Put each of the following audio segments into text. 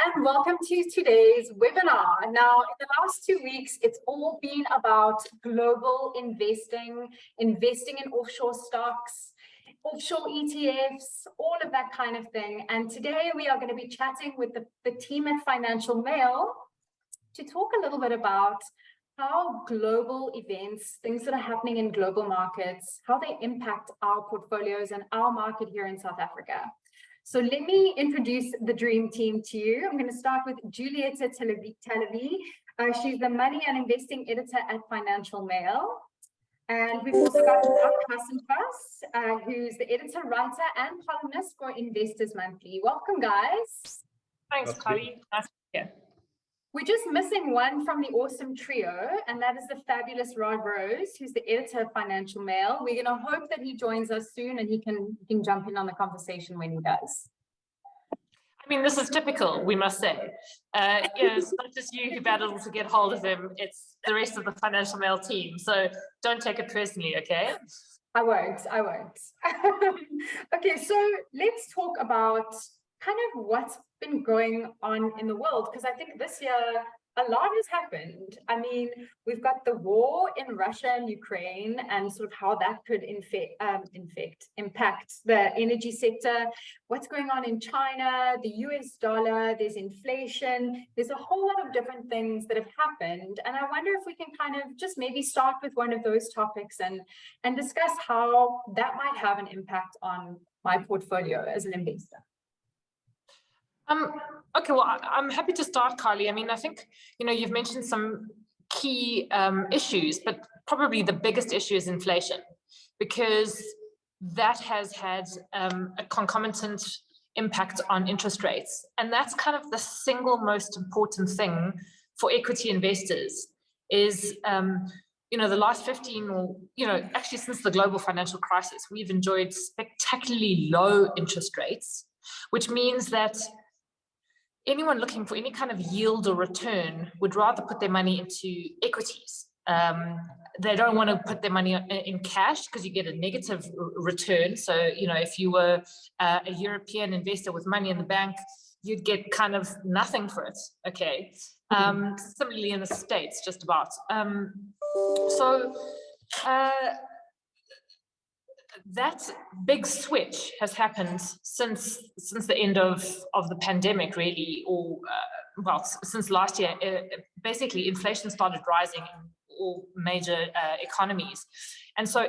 and welcome to today's webinar. Now, in the last 2 weeks, it's all been about global investing, investing in offshore stocks, offshore ETFs, all of that kind of thing. And today we are going to be chatting with the team at Financial Mail to talk a little bit about how global events, things that are happening in global markets, how they impact our portfolios and our market here in South Africa. So let me introduce the dream team to you. I'm going to start with Julieta Televi. She's the money and investing editor at Financial Mail. And we've also got Mark Hassenfuss, who's the editor, writer, and columnist for Investors Monthly. Welcome, guys. Thanks, Chloe. Nice to be here. We're just missing one from the awesome trio, and that is the fabulous Rod Rose, who's the editor of Financial Mail. We're going to hope that he joins us soon and he can jump in on the conversation when he does. I mean, this is typical, we must say. It's not just you who battled to get hold of him, it's the rest of the Financial Mail team. So don't take it personally, okay? I won't. Okay, so let's talk about kind of what's been going on in the world, because I think this year a lot has happened. I mean, we've got the war in Russia and Ukraine and sort of how that could impact the energy sector. What's going on in China, the US dollar, there's inflation, there's a whole lot of different things that have happened. And I wonder if we can kind of just maybe start with one of those topics and discuss how that might have an impact on my portfolio as an investor. Okay, well, I'm happy to start, Carly. I mean, I think, you've mentioned some key issues, but probably the biggest issue is inflation, because that has had a concomitant impact on interest rates. And that's kind of the single most important thing for equity investors is, the last 15 or, actually since the global financial crisis, we've enjoyed spectacularly low interest rates, which means that anyone looking for any kind of yield or return would rather put their money into equities. They don't want to put their money in cash because you get a negative return. So, if you were a European investor with money in the bank, you'd get kind of nothing for it. Okay. Similarly in the States, just about. That big switch has happened since the end of the pandemic, really, or since last year. Basically, inflation started rising in all major economies, and so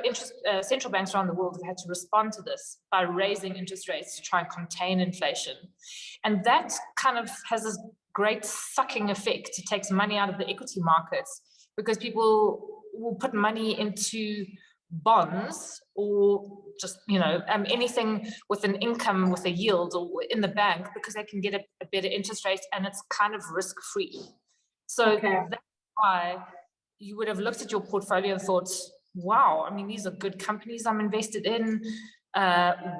central banks around the world have had to respond to this by raising interest rates to try and contain inflation, and that kind of has this great sucking effect. It takes money out of the equity markets because people will put money into bonds or just anything with an income with a yield or in the bank because they can get a better interest rate and it's kind of risk free. So that's why you would have looked at your portfolio and thought, wow, I mean, these are good companies I'm invested in.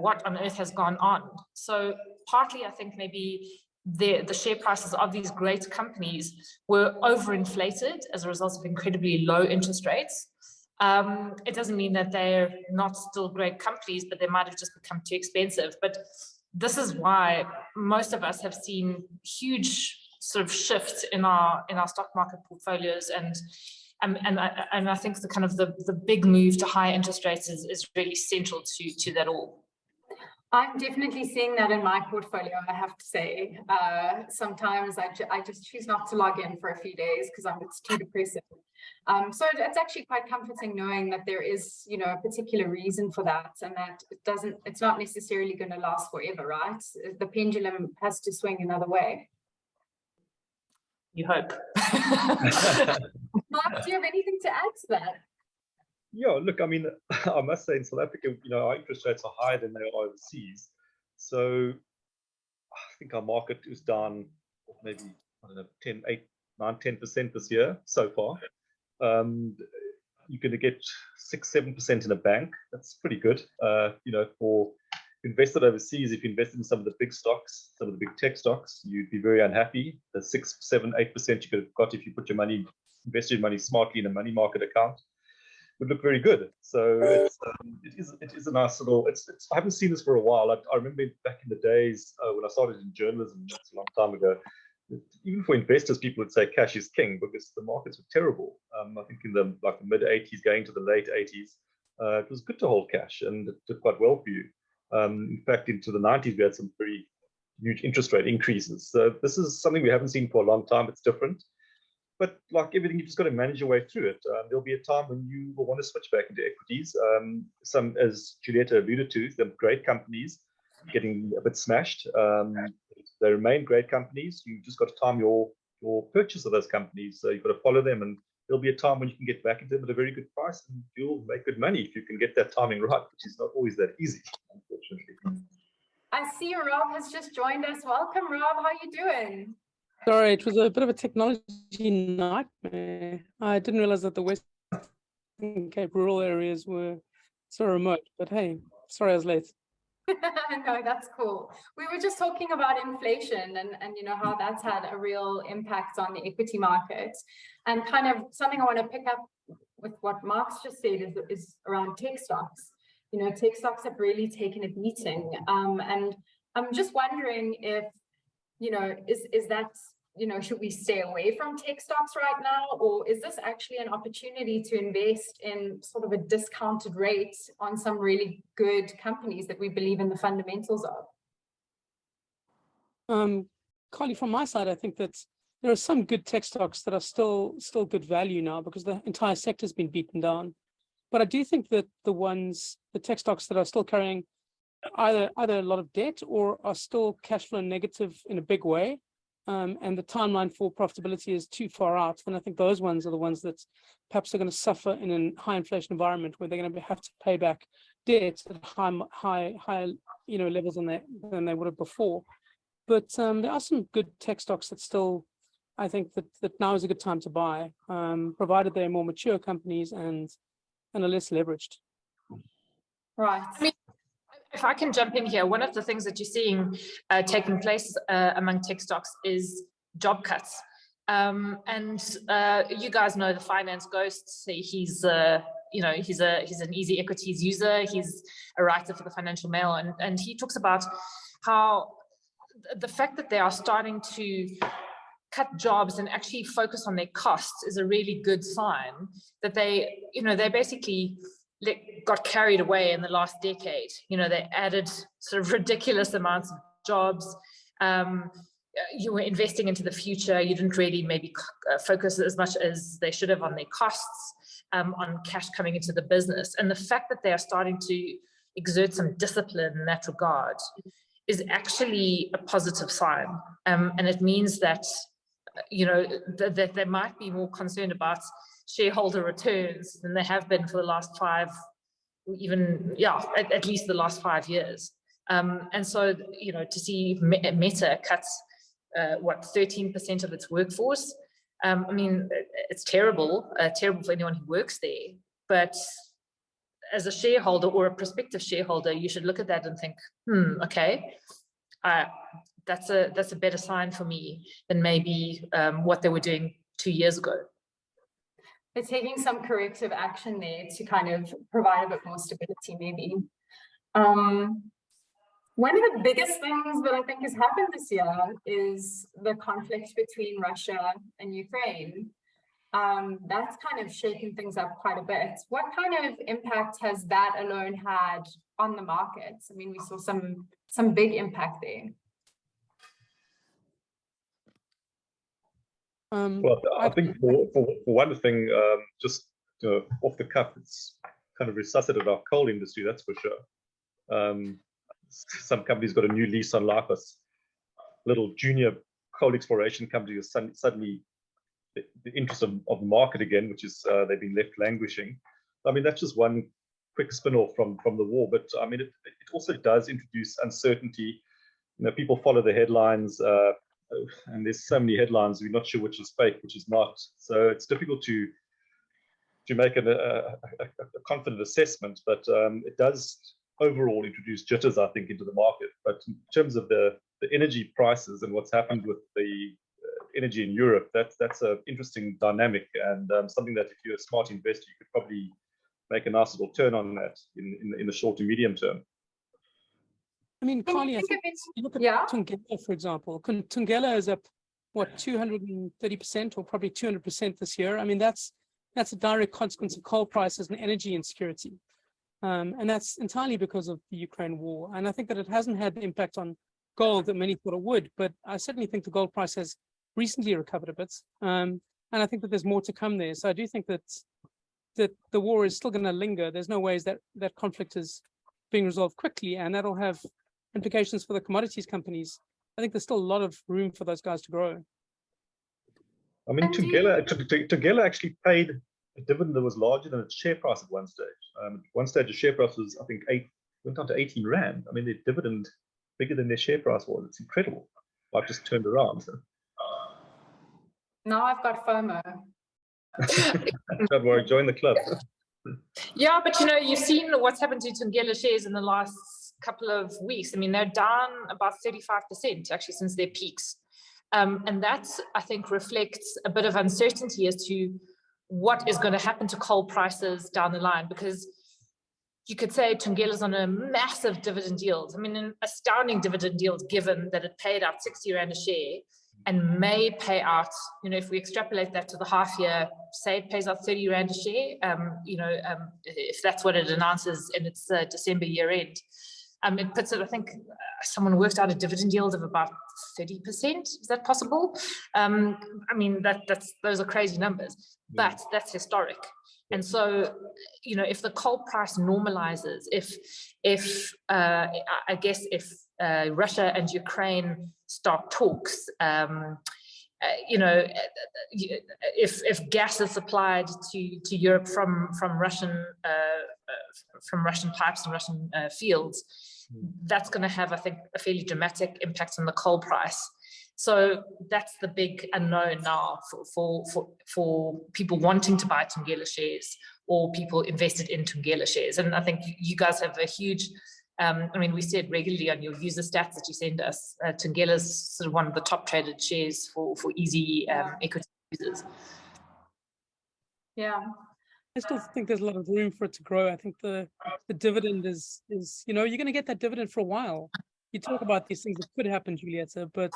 What on earth has gone on? So partly I think maybe the share prices of these great companies were overinflated as a result of incredibly low interest rates. It doesn't mean that they're not still great companies, but they might have just become too expensive. But this is why most of us have seen huge sort of shifts in our stock market portfolios, and I think the kind of the big move to higher interest rates is really central to that all. I'm definitely seeing that in my portfolio, I have to say. Sometimes I just choose not to log in for a few days because it's too depressing. So it's actually quite comforting knowing that there is, a particular reason for that, and that it's not necessarily going to last forever, right? The pendulum has to swing another way. You hope. Mark, do you have anything to add to that? Yeah, look, I mean, I must say in South Africa, our interest rates are higher than they are overseas. So I think our market is down maybe, 10% this year so far. You're going to get 6-7% in a bank. That's pretty good. For invested overseas, if you invested in some of the big stocks, some of the big tech stocks, you'd be very unhappy. The 6, 7, 8% you could have got if you put invested your money smartly in a money market account would look very good. So it is a nice little. I haven't seen this for a while. I remember back in the days when I started in journalism, that's a long time ago. even for investors, people would say cash is king because the markets were terrible. I think in the mid 80s, going to the late 80s, it was good to hold cash, and it did quite well for you. In fact, into the 90s, we had some very huge interest rate increases. So this is something we haven't seen for a long time. It's different. But like everything, you just got to manage your way through it. There'll be a time when you will want to switch back into equities. Some, as Julieta alluded to, some great companies getting a bit smashed. They remain great companies. You just got to time your purchase of those companies. So you've got to follow them, and there'll be a time when you can get back into them at a very good price, and you'll make good money if you can get that timing right, which is not always that easy, unfortunately. I see Rob has just joined us. Welcome, Rob. How are you doing? Sorry, it was a bit of a technology nightmare. I didn't realize that the Western Cape rural areas were so remote, but hey, sorry I was late. No, that's cool. We were just talking about inflation and you know how that's had a real impact on the equity market, and kind of something I want to pick up with what Mark's just said is around tech stocks. You know, tech stocks have really taken a beating, and I'm just wondering if, you know, is that, you know, should we stay away from tech stocks right now, or is this actually an opportunity to invest in sort of a discounted rate on some really good companies that we believe in the fundamentals of? Carly, from my side, I think that there are some good tech stocks that are still good value now because the entire sector has been beaten down. But I do think that the tech stocks that are still carrying either a lot of debt or are still cash flow negative in a big way, and the timeline for profitability is too far out, then I think those ones are the ones that perhaps are going to suffer in a high inflation environment where they're going to have to pay back debt at high levels than they would have before. But there are some good tech stocks that still, I think that now is a good time to buy, provided they're more mature companies and are less leveraged. Right. I mean, if I can jump in here, one of the things that you're seeing taking place among tech stocks is job cuts. And you guys know the finance ghosts. He's an easy equities user. He's a writer for the Financial Mail, and he talks about how the fact that they are starting to cut jobs and actually focus on their costs is a really good sign that they basically got carried away in the last decade. You know, they added sort of ridiculous amounts of jobs. You were investing into the future. You didn't really maybe focus as much as they should have on their costs, on cash coming into the business. And the fact that they are starting to exert some discipline in that regard is actually a positive sign. And it means that, you know, that they might be more concerned about shareholder returns than they have been for the last at least the last 5 years. And so, you know, to see Meta cuts 13% of its workforce, I mean, it's terrible for anyone who works there. But as a shareholder or a prospective shareholder, you should look at that and think, okay, that's a better sign for me than maybe what they were doing 2 years ago. They're taking some corrective action there to kind of provide a bit more stability, maybe. One of the biggest things that I think has happened this year is the conflict between Russia and Ukraine. That's kind of shaken things up quite a bit. What kind of impact has that alone had on the markets? I mean, we saw some big impact there. Well, I think for one thing, just off the cuff, it's kind of resuscitated our coal industry, that's for sure. Some companies got a new lease on life. A little junior coal exploration company is suddenly the interest of the market again, which is they've been left languishing. I mean, that's just one quick spin-off from the war, but I mean, it also does introduce uncertainty. You know, people follow the headlines, and there's so many headlines, we're not sure which is fake, which is not. So it's difficult to make a confident assessment, but it does overall introduce jitters, I think, into the market. But in terms of the energy prices and what's happened with the energy in Europe, that's an interesting dynamic, and something that if you're a smart investor, you could probably make a nice little turn on that in the short to medium term. I mean, Carly, I think you look at Thungela, for example. Thungela is up what, 230% or probably 200% this year. I mean, that's a direct consequence of coal prices and energy insecurity. And that's entirely because of the Ukraine war. And I think that it hasn't had the impact on gold that many thought it would, but I certainly think the gold price has recently recovered a bit. And I think that there's more to come there. So I do think that the war is still going to linger. There's no ways that that conflict is being resolved quickly, and that'll have implications for the commodities companies. I think there's still a lot of room for those guys to grow. I mean, Tungela actually paid a dividend that was larger than its share price at one stage. At one stage, the share price was, I think, went down to 18 Rand. I mean, their dividend bigger than their share price was. It's incredible. I've just turned around. So. Now I've got FOMO. Don't worry, join the club. Yeah, but you know, you've seen what's happened to Tungela shares in the last couple of weeks. I mean, they're down about 35% actually since their peaks. And that, I think, reflects a bit of uncertainty as to what is going to happen to coal prices down the line, because you could say Tungela's on a massive dividend yield. I mean, an astounding dividend yield, given that it paid out 60 Rand a share and may pay out, you know, if we extrapolate that to the half year, say it pays out 30 Rand a share, if that's what it announces in its December year end. It puts it, I think, someone worked out a dividend yield of about 30%. Is that possible? I mean, those are crazy numbers, but that's historic. And so, you know, if the coal price normalizes, if Russia and Ukraine start talks, you know, if gas is supplied to Europe from Russian pipes and Russian fields, that's going to have, I think, a fairly dramatic impact on the coal price. So that's the big unknown now for people wanting to buy Tungela shares or people invested in Tungela shares. And I think you guys have a huge, I mean, we said regularly on your user stats that you send us, Tungela is sort of one of the top traded shares for easy equity users. Yeah. I still think there's a lot of room for it to grow. I think the dividend is, you know, you're going to get that dividend for a while. You talk about these things that could happen, Julieta, but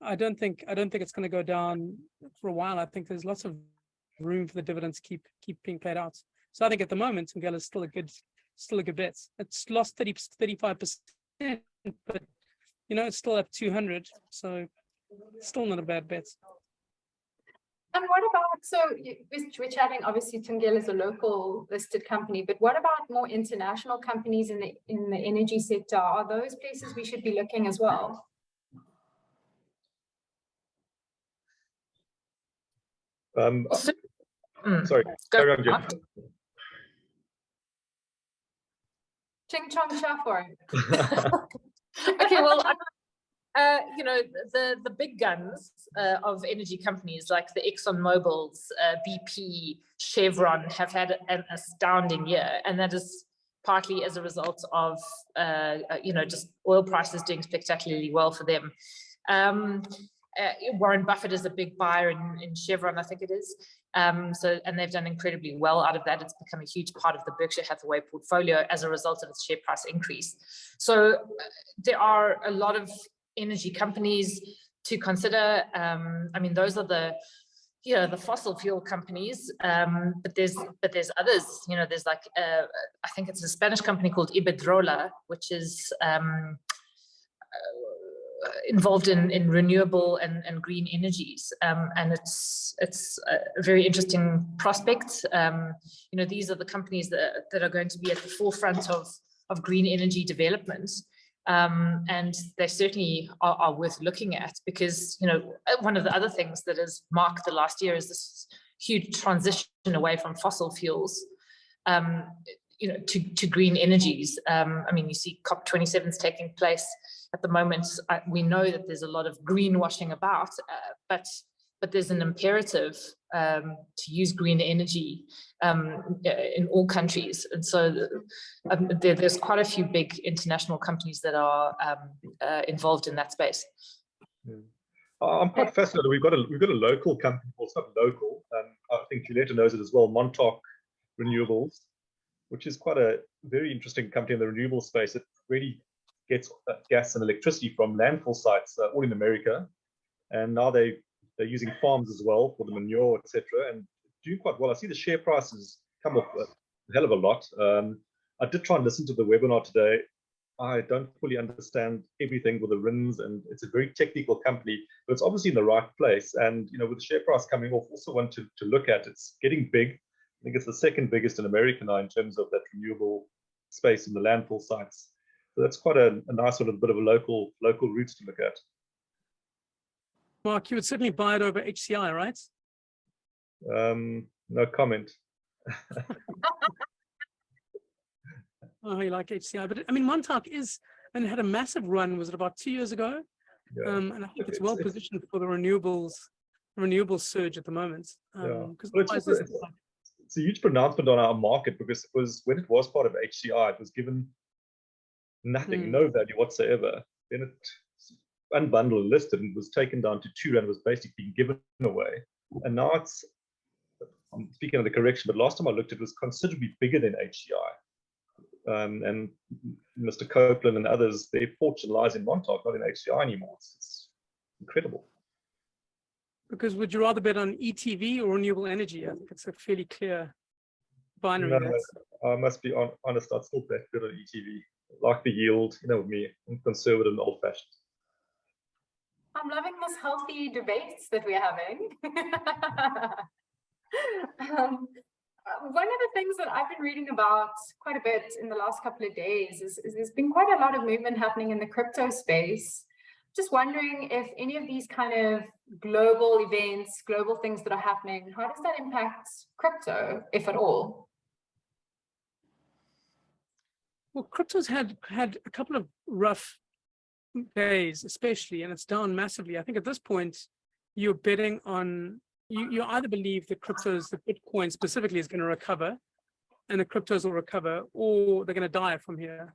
I don't think it's going to go down for a while. I think there's lots of room for the dividends to keep being paid out. So I think at the moment, Tungela is still a good bet. It's lost 35%, but you know, it's still up 200, so it's still not a bad bet. And what about, so we're chatting, obviously Tungela is a local listed company, but what about more international companies in the energy sector? Are those places we should be looking as well? Sorry, carry on, Jim. Ching chong cha for it. Okay, well, you know, the big guns of energy companies like the Exxon Mobils, BP, Chevron have had an astounding year, and that is partly as a result of you know, just oil prices doing spectacularly well for them. Warren Buffett is a big buyer in Chevron, I think it is. And they've done incredibly well out of that. It's become a huge part of the Berkshire Hathaway portfolio as a result of its share price increase. So there are a lot of energy companies to consider. I mean, those are the fossil fuel companies, but there's others. You know, there's like I think it's a Spanish company called Iberdrola, which is involved in renewable and green energies, and it's a very interesting prospect. You know, these are the companies that are going to be at the forefront of green energy development. And they certainly are worth looking at, because, you know, one of the other things that has marked the last year is this huge transition away from fossil fuels, you know, to green energies. I mean, you see COP27 is taking place at the moment. We know that there's a lot of greenwashing about, but there's an imperative to use green energy in all countries. And so there's quite a few big international companies that are involved in that space. Yeah. I'm quite fascinated. We've got a local company, well, it's not local, I think Julieta knows it as well, Montauk Renewables, which is quite a very interesting company in the renewable space. It really gets gas and electricity from landfill sites all in America. and now they're using farms as well for the manure, etc., and doing quite well. I see the share prices come off a hell of a lot. I did try and listen to the webinar today. I don't fully understand everything with the RINs, and it's a very technical company, but it's obviously in the right place. And with the share price coming off, also one to look at. It's getting big. I think it's the second biggest in America now in terms of that renewable space in the landfill sites. So that's quite a nice sort of bit of a local route to look at. Mark, you would certainly buy it over HCI, right? No comment. Oh, you like HCI, but I mean, Montauk and it had a massive run. Was it about 2 years ago? Yeah. And I think it's well positioned for the renewable surge at the moment. It's a huge pronouncement on our market, because it was, when it was part of HCI, it was given nothing, no value whatsoever. Then it unbundled and listed and was taken down to 2 and was basically being given away. And now it's, I'm speaking of the correction, but last time I looked, it was considerably bigger than HCI. And Mr. Copeland and others, their fortune lies in Montauk, not in HCI anymore. It's incredible. Because would you rather bet on ETV or renewable energy? I think it's a fairly clear binary. No, I must be honest, I'd still bet good on ETV. Like the yield, with me, I'm conservative and old-fashioned. I'm loving this healthy debates that we're having. One of the things that I've been reading about quite a bit in the last couple of days is there's been quite a lot of movement happening in the crypto space. Just wondering if any of these kind of global events, global things that are happening, how does that impact crypto, if at all? Well, crypto's had a couple of rough days, especially, and it's down massively. I think at this point, you're betting on, you either believe that cryptos, the Bitcoin specifically, is going to recover, and the cryptos will recover, or they're going to die from here.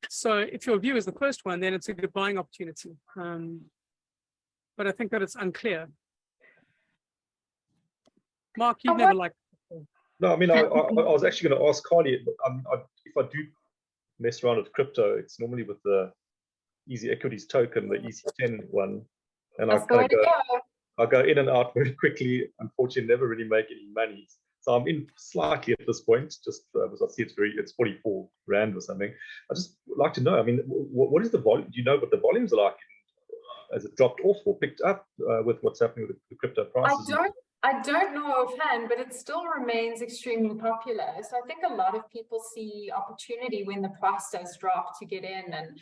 So if your view is the first one, then it's a good buying opportunity. But I think that it's unclear. Mark, you've never liked crypto. No, I mean, I was actually going to ask Carly, if I do mess around with crypto, it's normally with the Easy Equities token, the EC10 one. And I go in and out very quickly. Unfortunately, never really make any money. So I'm in slightly at this point, just because I see it's 44 Rand or something. I just like to know, I mean, what is the volume? Do you know what the volumes are like? Has it dropped off or picked up with what's happening with the crypto prices? I don't know offhand, but it still remains extremely popular. So I think a lot of people see opportunity when the price does drop to get in, and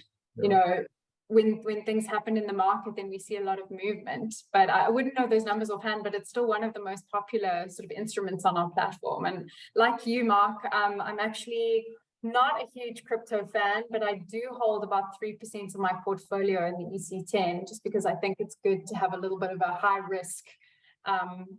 when things happen in the market, then we see a lot of movement. But I wouldn't know those numbers offhand, but it's still one of the most popular sort of instruments on our platform. And like you, Mark, I'm actually not a huge crypto fan, but I do hold about 3% of my portfolio in the EC10, just because I think it's good to have a little bit of a high risk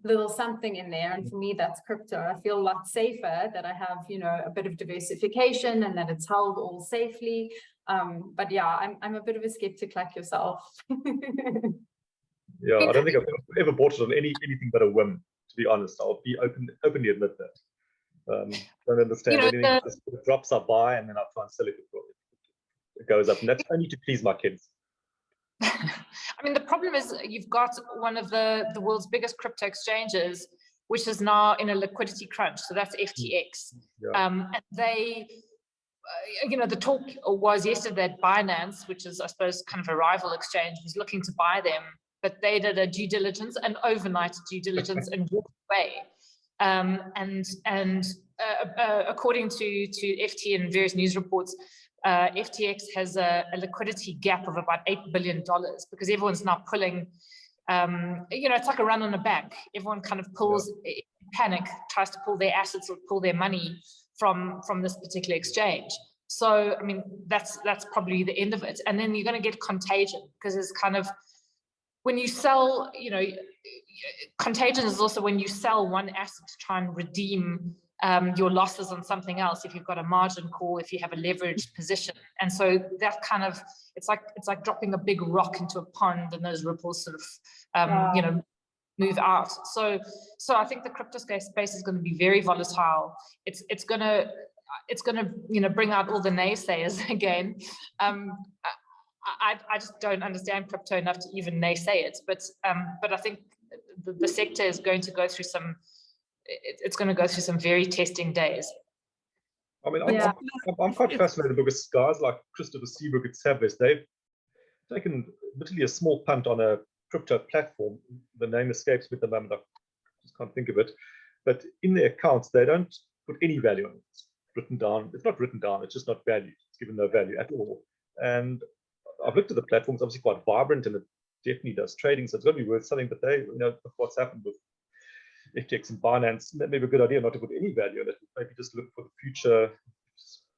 little something in there. And for me, that's crypto. I feel a lot safer that I have, a bit of diversification and that it's held all safely. But yeah, I'm a bit of a skeptic like yourself. Yeah, I don't think I've ever bought it on anything but a whim, to be honest. I'll be openly admit that. Don't understand anything. Just it drops, I buy, and then I try and sell it before it goes up. And that's only to please my kids. I mean, the problem is you've got one of the world's biggest crypto exchanges, which is now in a liquidity crunch. So that's FTX. Yeah. And they, the talk was yesterday that Binance, which is, I suppose, kind of a rival exchange, was looking to buy them, but they did a due diligence, an overnight due diligence, and walked away. According to FT and various news reports, FTX has a liquidity gap of about $8 billion because everyone's now pulling, it's like a run on a bank. Everyone kind of pulls, panic, tries to pull their assets or pull their money from this particular exchange. So, I mean, that's probably the end of it. And then you're going to get contagion, because it's kind of, when you sell, contagion is also when you sell one asset to try and redeem your losses on something else, if you've got a margin call, if you have a leveraged position. And so that kind of, it's like dropping a big rock into a pond, and those ripples sort of move out. So I think the crypto space is going to be very volatile. It's going to bring out all the naysayers again. I just don't understand crypto enough to even naysay it. But I think the sector is going to go through some. It's going to go through some very testing days. I mean, I'm quite fascinated because guys like Christopher Seabrook at Savvis, they've taken literally a small punt on a crypto platform. The name escapes me at the moment. I just can't think of it. But in their accounts, they don't put any value on it. It's written down. It's not written down. It's just not valued. It's given no value at all. And I've looked at the platform. It's obviously quite vibrant, and it definitely does trading. So it's got to be worth something. But they, what's happened with FTX and Binance, that may be a good idea not to put any value on it. Maybe just look for the future,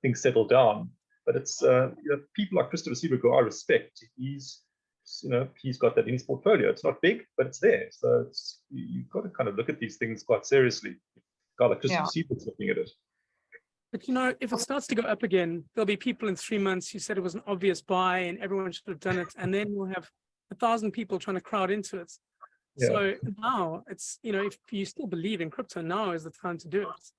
things settle down. But it's people like Christopher Seabrook, who I respect. He's got that in his portfolio. It's not big, but it's there. So you've got to kind of look at these things quite seriously. A guy like Christopher Seabrook's looking at it. But if it starts to go up again, there'll be people in 3 months who said it was an obvious buy and everyone should have done it, and then we'll have 1,000 people trying to crowd into it. Yeah. So now it's, if you still believe in crypto, now is the time to do it.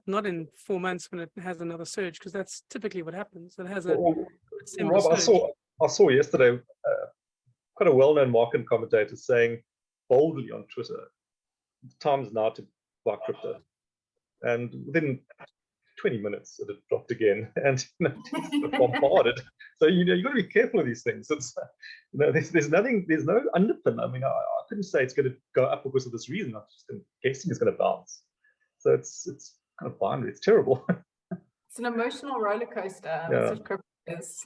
Not in 4 months when it has another surge, because that's typically what happens. It has a Rob, I saw yesterday quite a well-known market commentator saying boldly on Twitter, the time is now to buy crypto. And within 20 minutes, it had dropped again, and it's bombarded. So you've got to be careful of these things. It's there's no underpin. I mean, I couldn't say it's going to go up because of this reason. I'm just guessing it's going to bounce. So it's kind of binary. It's terrible. It's an emotional roller coaster. That's what crypto is.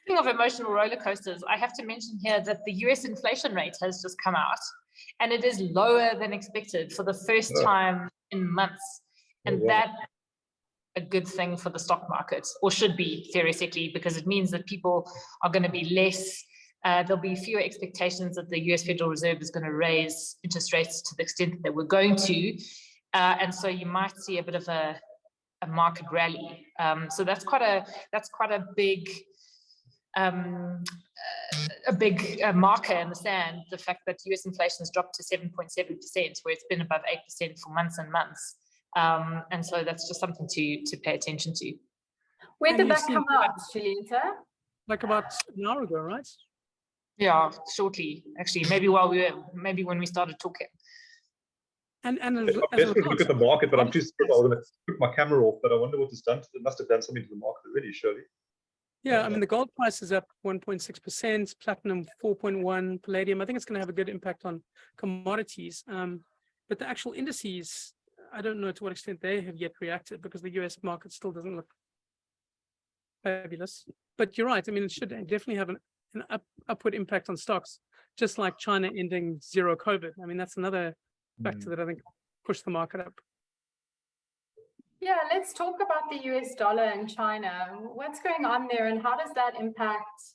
Speaking of emotional roller coasters, I have to mention here that the US inflation rate has just come out, and it is lower than expected for the first time in months. And that's a good thing for the stock market, or should be theoretically, because it means that people are going to be less, there'll be fewer expectations that the US Federal Reserve is going to raise interest rates to the extent that they were going to. And so you might see a bit of a market rally. So that's quite a big marker in the sand, the fact that US inflation has dropped to 7.7%, where it's been above 8% for months and months. And so that's just something to pay attention to. Where did that come out, Julieta? Like about an hour ago, right? Yeah, shortly, actually, maybe when we started talking. And I'm desperate to look at the market, but I'm too scared. I was going to put my camera off, but I wonder what it's done. It must have done something to the market already, surely. Yeah, I mean, the gold price is up 1.6%, platinum 4.1%, palladium. I think it's going to have a good impact on commodities. But the actual indices, I don't know to what extent they have yet reacted, because the US market still doesn't look fabulous. But you're right. I mean, it should definitely have an upward impact on stocks, just like China ending zero COVID. I mean, that's another factor that I think pushed the market up. Yeah, let's talk about the US dollar and China. What's going on there, and how does that impact,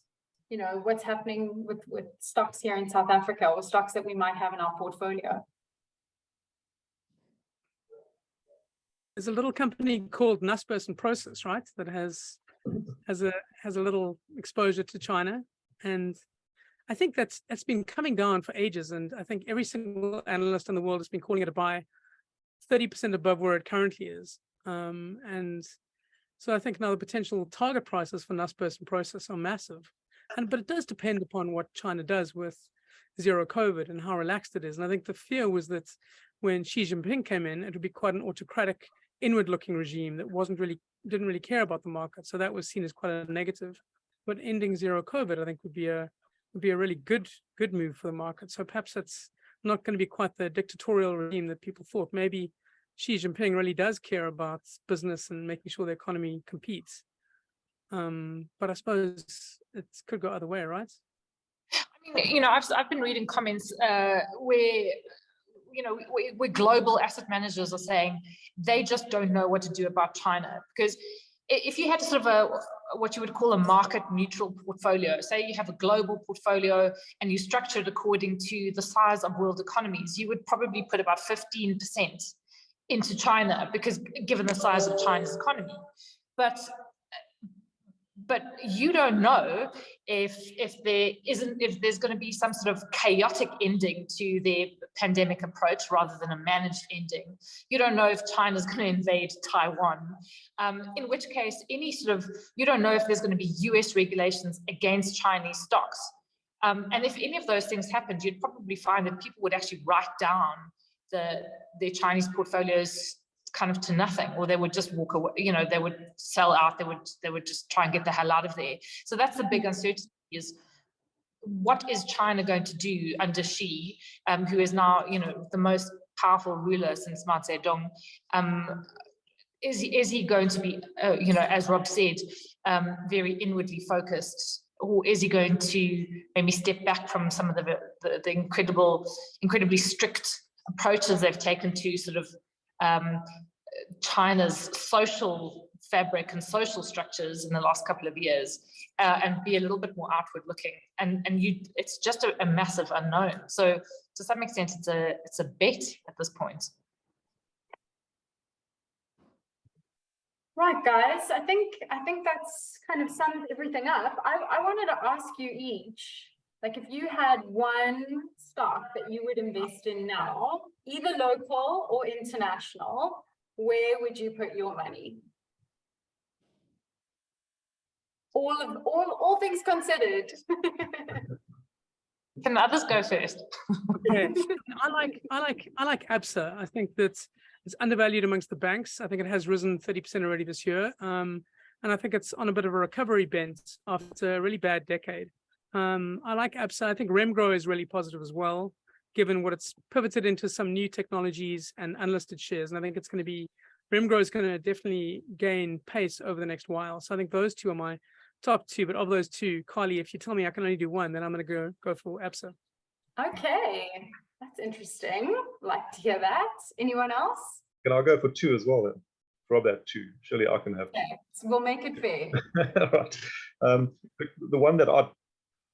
what's happening with stocks here in South Africa, or stocks that we might have in our portfolio? There's a little company called Naspers and Process, right, that has a little exposure to China, and I think that's been coming down for ages. And I think every single analyst in the world has been calling it a buy, 30% above where it currently is. And so I think now the potential target prices for Naspers and Process are massive. But it does depend upon what China does with zero COVID and how relaxed it is. And I think the fear was that when Xi Jinping came in, it would be quite an autocratic, inward-looking regime that didn't really care about the market. So that was seen as quite a negative. But ending zero COVID, I think, would be a really good move for the market. So perhaps that's not going to be quite the dictatorial regime that people thought. Maybe Xi Jinping really does care about business and making sure the economy competes. But I suppose it could go either way, right? I mean, I've been reading comments where global asset managers are saying they just don't know what to do about China, because if you had sort of what you would call a market neutral portfolio, say you have a global portfolio and you structure it according to the size of world economies, you would probably put about 15% into China, because given the size of China's economy. But you don't know if there's going to be some sort of chaotic ending to their pandemic approach rather than a managed ending. You don't know if China's going to invade Taiwan, in which case you don't know if there's going to be US regulations against Chinese stocks. And if any of those things happened, you'd probably find that people would actually write down their Chinese portfolios kind of to nothing, or they would just walk away, they would sell out, they would just try and get the hell out of there. So that's the big uncertainty, is what is China going to do under Xi, who is now, the most powerful ruler since Mao Zedong? Is he going to be, as Rob said, very inwardly focused, or is he going to maybe step back from some of the incredibly strict approaches they've taken to sort of China's social fabric and social structures in the last couple of years, and be a little bit more outward looking? And it's just a massive unknown. So to some extent, it's a bet at this point. Right, guys, I think that's kind of sums everything up. I wanted to ask you each, like, if you had one stock that you would invest in now, either local or international, where would you put your money? All things considered. Can others go first? Okay. I like ABSA. I think that it's undervalued amongst the banks. I think it has risen 30% already this year. And I think it's on a bit of a recovery bent after a really bad decade. I like ABSA. I think Remgro is really positive as well, given what it's pivoted into some new technologies and unlisted shares. And I think Remgro is going to definitely gain pace over the next while. So I think those two are my top two. But of those two, Carly, if you tell me I can only do one, then I'm going to go for ABSA. Okay, that's interesting. Like to hear that. Anyone else? Can I go for two as well then? Rob had two. Surely I can have. Okay, so we'll make it fair. Right. The one that I'd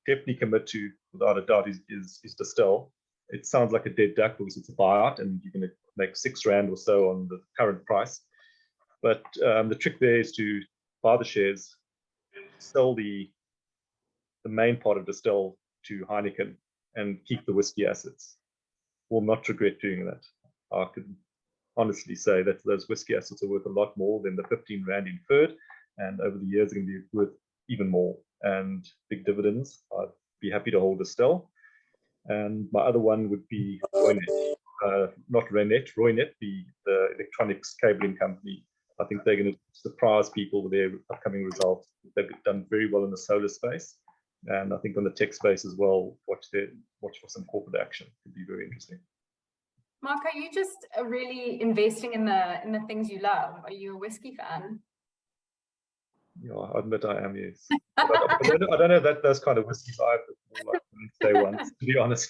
definitely commit to without a doubt is Distill. It sounds like a dead duck because it's a buyout and you're going to make R6 or so on the current price. But the trick there is to buy the shares, sell the main part of Distill to Heineken, and keep the whiskey assets. Will not regret doing that. I can honestly say that those whiskey assets are worth a lot more than the 15 Rand inferred, and over the years they're going to be worth even more. And big dividends, I'd be happy to hold Distill. And my other one would be Roynet, not Renet, Roynet, the electronics cabling company. I think they're going to surprise people with their upcoming results. They've done very well in the solar space, and I think on the tech space as well. Watch for some corporate action. Could be very interesting. Mark, are you just really investing in the things you love? Are you a whiskey fan? Yeah, I admit I am, yes. I don't know that those kind of whiskeys I have, like say once, to be honest.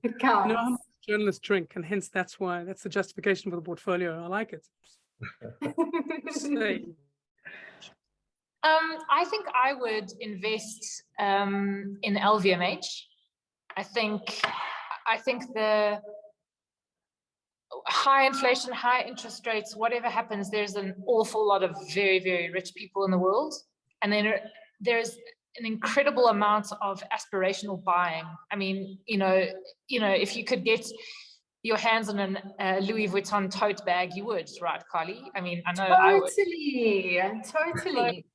It counts. You know, I'm a journalist drink, and hence that's the justification for the portfolio. I like it. I think I would invest in LVMH. I think the high inflation, high interest rates, whatever happens, there's an awful lot of very, very rich people in the world. And then there's an incredible amount of aspirational buying. I mean, if you could get your hands on a Louis Vuitton tote bag, you would, right, Carly? I mean, I know I would. Totally.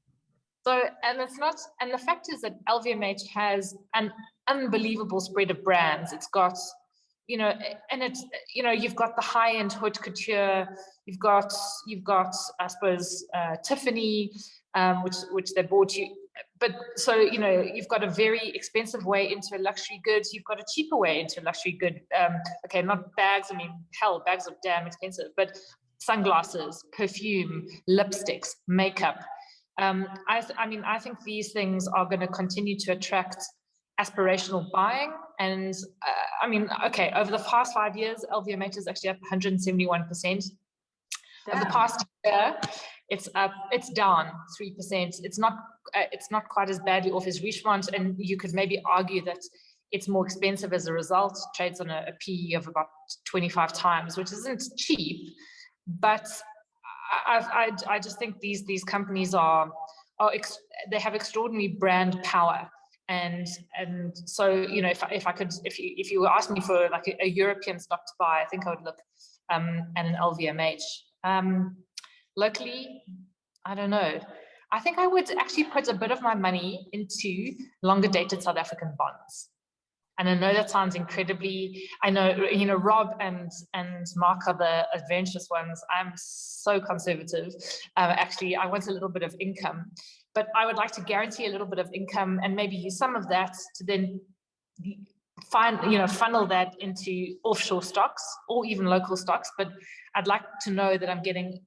So, and the fact is that LVMH has an unbelievable spread of brands. It's got, and it's, you've got the high-end haute couture, you've got, I suppose, Tiffany, which they bought you. But so, you've got a very expensive way into luxury goods. You've got a cheaper way into luxury good. Okay, not bags. I mean, hell, bags are damn expensive. But sunglasses, perfume, lipsticks, makeup. I think these things are going to continue to attract aspirational buying. And okay, over the past 5 years, LVMH is actually up 171%. Over the past year, it's down 3%. It's not quite as badly off as Richemont, and you could maybe argue that it's more expensive as a result. It trades on a PE of about 25 times, which isn't cheap, but I just think these companies they have extraordinary brand power, And so, you know, if you were asking me for like a European stock to buy, I think I would look at an LVMH. Locally, I don't know. I think I would actually put a bit of my money into longer dated South African bonds. And I know that sounds incredibly, I know, you know, Rob and Mark are the adventurous ones. I'm so conservative. Actually, I want a little bit of income, but I would like to guarantee a little bit of income and maybe use some of that to then funnel that into offshore stocks or even local stocks. But I'd like to know that I'm getting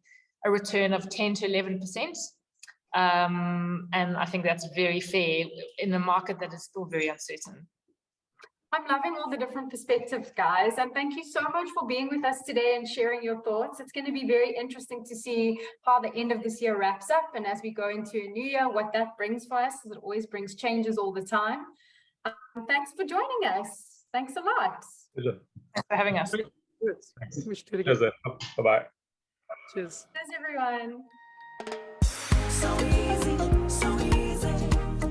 a return of 10 to 11%. And I think that's very fair in a market that is still very uncertain. I'm loving all the different perspectives, guys. And thank you so much for being with us today and sharing your thoughts. It's going to be very interesting to see how the end of this year wraps up. And as we go into a new year, what that brings for us, because it always brings changes all the time. Thanks for joining us. Thanks a lot. Pleasure. Thanks for having us. Cheers. Bye-bye. Cheers. Cheers, everyone. So